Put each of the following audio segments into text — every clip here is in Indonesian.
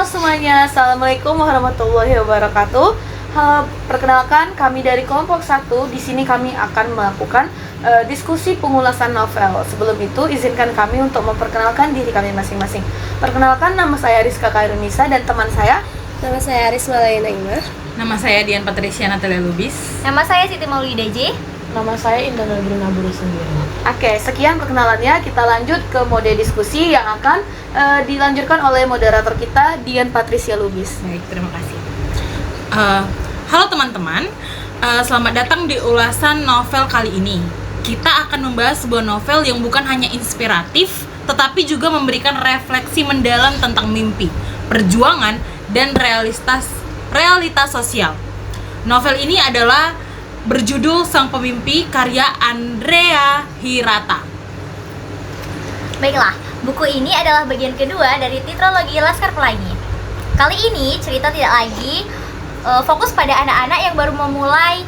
Halo semuanya, Assalamualaikum warahmatullahi wabarakatuh. Perkenalkan, kami dari kelompok 1. Di sini kami akan melakukan diskusi pengulasan novel. Sebelum itu, izinkan kami untuk memperkenalkan diri kami masing-masing. Perkenalkan, nama saya Rizka Kairunisa dan teman saya. Nama saya Arisma Layana Imah. Nama saya Dian Patricia Natalia Lubis. Nama saya Siti Maulida J. Nama saya Indah Nurina Buru sendiri. Oke, sekian perkenalannya. Kita lanjut ke mode diskusi yang akan dilanjutkan oleh moderator kita, Dian Patricia Lubis. Baik, terima kasih. Halo teman-teman, selamat datang di ulasan novel kali ini. Kita akan membahas sebuah novel yang bukan hanya inspiratif, tetapi juga memberikan refleksi mendalam tentang mimpi, perjuangan, dan realitas sosial. Novel ini adalah berjudul Sang Pemimpi karya Andrea Hirata. Baiklah, buku ini adalah bagian kedua dari tetralogi Laskar Pelangi. Kali ini cerita tidak lagi fokus pada anak-anak yang baru memulai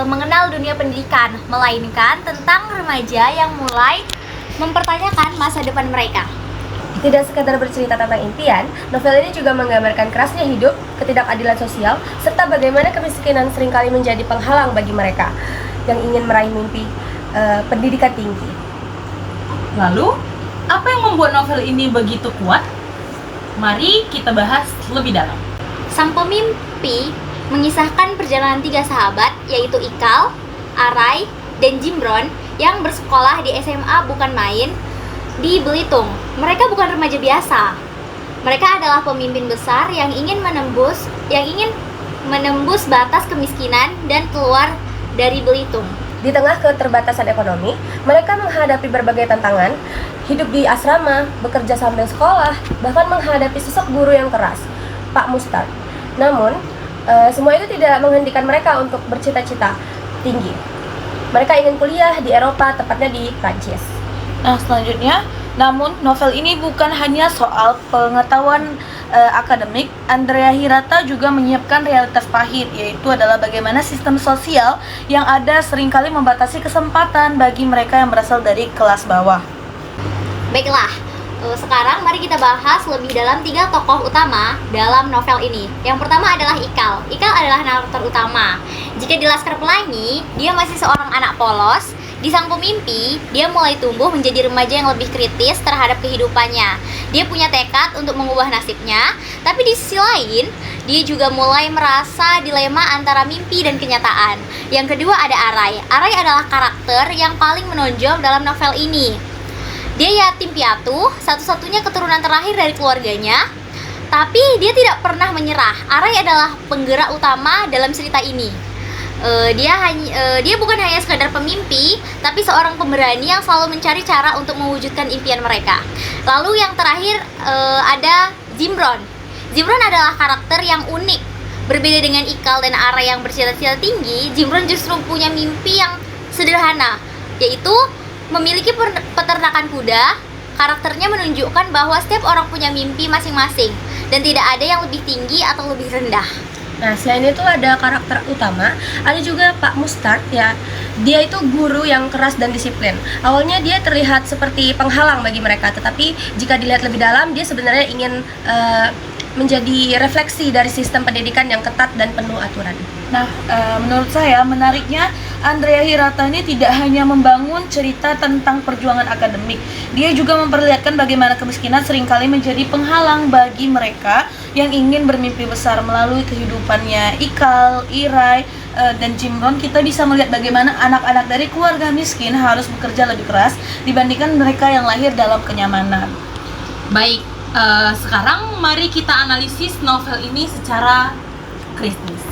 mengenal dunia pendidikan, melainkan tentang remaja yang mulai mempertanyakan masa depan mereka. Tidak sekadar bercerita tentang impian, novel ini juga menggambarkan kerasnya hidup, ketidakadilan sosial, serta bagaimana kemiskinan seringkali menjadi penghalang bagi mereka yang ingin meraih mimpi pendidikan tinggi. Lalu, apa yang membuat novel ini begitu kuat? Mari kita bahas lebih dalam. Sang Pemimpi mengisahkan perjalanan 3 sahabat, yaitu Ikal, Arai, dan Jimron yang bersekolah di SMA bukan main di Belitung. Mereka bukan remaja biasa. Mereka adalah pemimpin besar yang ingin menembus batas kemiskinan dan keluar dari Belitung. Di tengah keterbatasan ekonomi, mereka menghadapi berbagai tantangan, hidup di asrama, bekerja sambil sekolah, bahkan menghadapi sosok guru yang keras, Pak Mustard. Namun, semua itu tidak menghentikan mereka untuk bercita-cita tinggi. Mereka ingin kuliah di Eropa, tepatnya di Prancis. Nah, selanjutnya, namun novel ini bukan hanya soal pengetahuan akademik. Andrea Hirata juga menyiapkan realitas pahit, yaitu adalah bagaimana sistem sosial yang ada seringkali membatasi kesempatan bagi mereka yang berasal dari kelas bawah. Baiklah, sekarang mari kita bahas lebih dalam 3 tokoh utama dalam novel ini. Yang pertama adalah Ikal. Ikal adalah narator utama. Jika di Laskar Pelangi, dia masih seorang anak polos. Di Sang Pemimpi, dia mulai tumbuh menjadi remaja yang lebih kritis terhadap kehidupannya. Dia punya tekad untuk mengubah nasibnya, tapi di sisi lain, dia juga mulai merasa dilema antara mimpi dan kenyataan. Yang kedua ada Arai. Arai adalah karakter yang paling menonjol dalam novel ini. Dia yatim piatu, satu-satunya keturunan terakhir dari keluarganya, tapi dia tidak pernah menyerah. Arai adalah penggerak utama dalam cerita ini. Dia bukan hanya sekadar pemimpi, tapi seorang pemberani yang selalu mencari cara untuk mewujudkan impian mereka. Lalu yang terakhir ada Jimron. Jimron adalah karakter yang unik. Berbeda dengan Ikal dan Arai yang bercita-cita tinggi, Jimron justru punya mimpi yang sederhana, yaitu memiliki peternakan kuda. Karakternya menunjukkan bahwa setiap orang punya mimpi masing-masing dan tidak ada yang lebih tinggi atau lebih rendah. Nah, selain itu ada karakter utama, ada juga Pak Mustard ya. Dia itu guru yang keras dan disiplin. Awalnya dia terlihat seperti penghalang bagi mereka, tetapi jika dilihat lebih dalam, dia sebenarnya ingin menjadi refleksi dari sistem pendidikan yang ketat dan penuh aturan. Nah, menurut saya menariknya Andrea Hirata ini tidak hanya membangun cerita tentang perjuangan akademik, dia juga memperlihatkan bagaimana kemiskinan seringkali menjadi penghalang bagi mereka yang ingin bermimpi besar. Melalui kehidupannya Ikal, Irai, dan Jimron, kita bisa melihat bagaimana anak-anak dari keluarga miskin harus bekerja lebih keras dibandingkan mereka yang lahir dalam kenyamanan. Baik, sekarang mari kita analisis novel ini secara kritis.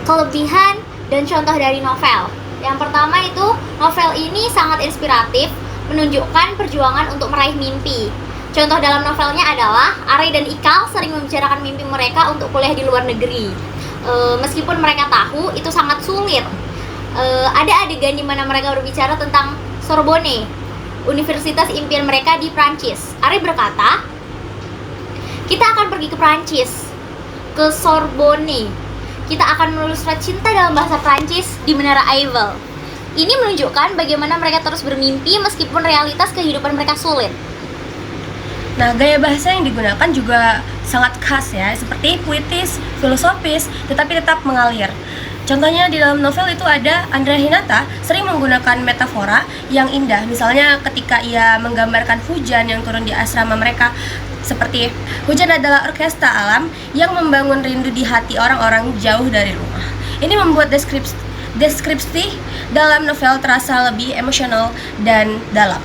Kelebihan dan contoh dari novel. Yang pertama itu, novel ini sangat inspiratif, menunjukkan perjuangan untuk meraih mimpi. Contoh dalam novelnya adalah Arai dan Ikal sering membicarakan mimpi mereka untuk kuliah di luar negeri. Meskipun mereka tahu itu sangat sulit. Ada adegan di mana mereka berbicara tentang Sorbonne, universitas impian mereka di Prancis. Arai berkata, "Kita akan pergi ke Prancis, ke Sorbonne. Kita akan menulis surat cinta dalam bahasa Prancis di Menara Eiffel." Ini menunjukkan bagaimana mereka terus bermimpi meskipun realitas kehidupan mereka sulit. Nah, gaya bahasa yang digunakan juga sangat khas ya, seperti puitis, filosofis, tetapi tetap mengalir. Contohnya di dalam novel itu ada Andrea Hinata sering menggunakan metafora yang indah. Misalnya ketika ia menggambarkan hujan yang turun di asrama mereka, seperti hujan adalah orkestra alam yang membangun rindu di hati orang-orang jauh dari rumah. Ini membuat deskripsi dalam novel terasa lebih emosional dan dalam.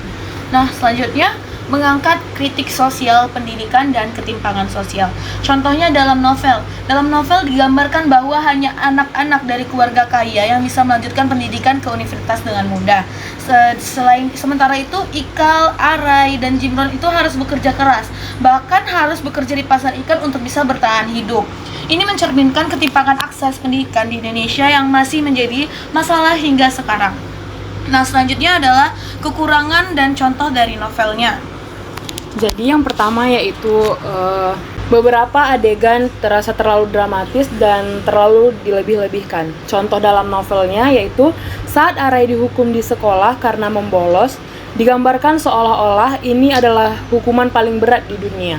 Nah, selanjutnya mengangkat kritik sosial pendidikan dan ketimpangan sosial. Contohnya dalam novel. Dalam novel digambarkan bahwa hanya anak-anak dari keluarga kaya yang bisa melanjutkan pendidikan ke universitas dengan mudah. Sementara itu, Ikal, Arai, dan Jimron itu harus bekerja keras. Bahkan harus bekerja di pasar ikan untuk bisa bertahan hidup. Ini mencerminkan ketimpangan akses pendidikan di Indonesia yang masih menjadi masalah hingga sekarang. Nah, selanjutnya adalah kekurangan dan contoh dari novelnya. Jadi yang pertama yaitu beberapa adegan terasa terlalu dramatis dan terlalu dilebih-lebihkan. Contoh dalam novelnya yaitu saat Arai dihukum di sekolah karena membolos, digambarkan seolah-olah ini adalah hukuman paling berat di dunia.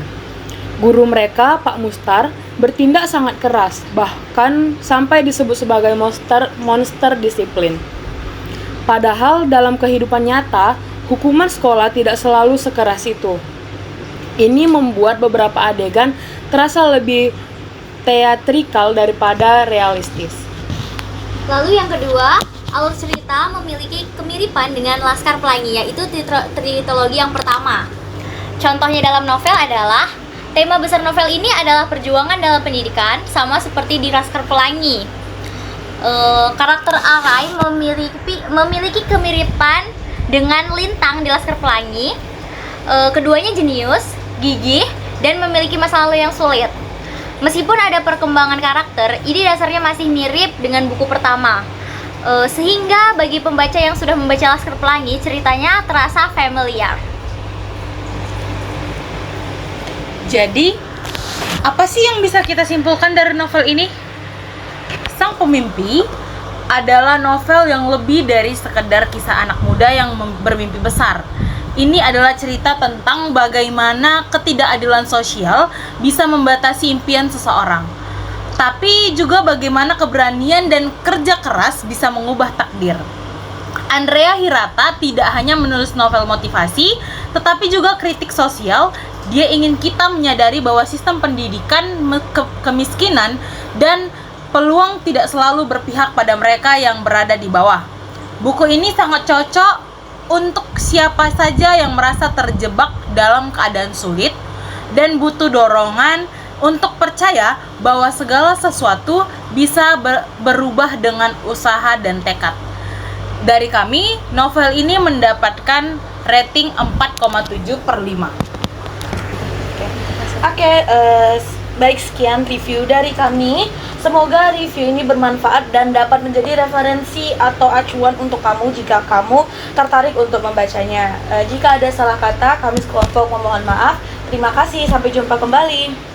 Guru mereka, Pak Mustar, bertindak sangat keras, bahkan sampai disebut sebagai monster disiplin. Padahal dalam kehidupan nyata, hukuman sekolah tidak selalu sekeras itu. Ini membuat beberapa adegan terasa lebih teatrikal daripada realistis. Lalu yang kedua, alur cerita memiliki kemiripan dengan Laskar Pelangi, yaitu tritologi yang pertama. Contohnya dalam novel adalah tema besar novel ini adalah perjuangan dalam pendidikan, sama seperti di Laskar Pelangi. Karakter Arai memiliki kemiripan dengan Lintang di Laskar Pelangi. Keduanya jenius, gigih, dan memiliki masa lalu yang sulit. Meskipun ada perkembangan karakter, ini dasarnya masih mirip dengan buku pertama. Sehingga bagi pembaca yang sudah membaca Laskar Pelangi, ceritanya terasa familiar. Jadi, apa sih yang bisa kita simpulkan dari novel ini? Sang Pemimpi adalah novel yang lebih dari sekedar kisah anak muda yang bermimpi besar. Ini adalah cerita tentang bagaimana ketidakadilan sosial bisa membatasi impian seseorang. Tapi juga bagaimana keberanian dan kerja keras bisa mengubah takdir. Andrea Hirata tidak hanya menulis novel motivasi, tetapi juga kritik sosial. Dia ingin kita menyadari bahwa sistem pendidikan, kemiskinan, dan peluang tidak selalu berpihak pada mereka yang berada di bawah. Buku ini sangat cocok untuk siapa saja yang merasa terjebak dalam keadaan sulit dan butuh dorongan untuk percaya bahwa segala sesuatu bisa berubah dengan usaha dan tekad. Dari kami, novel ini mendapatkan rating 4,7/5. Oke, baik, sekian review dari kami. Semoga review ini bermanfaat dan dapat menjadi referensi atau acuan untuk kamu jika kamu tertarik untuk membacanya. Jika ada salah kata, kami sekelompok memohon maaf. Terima kasih, sampai jumpa kembali.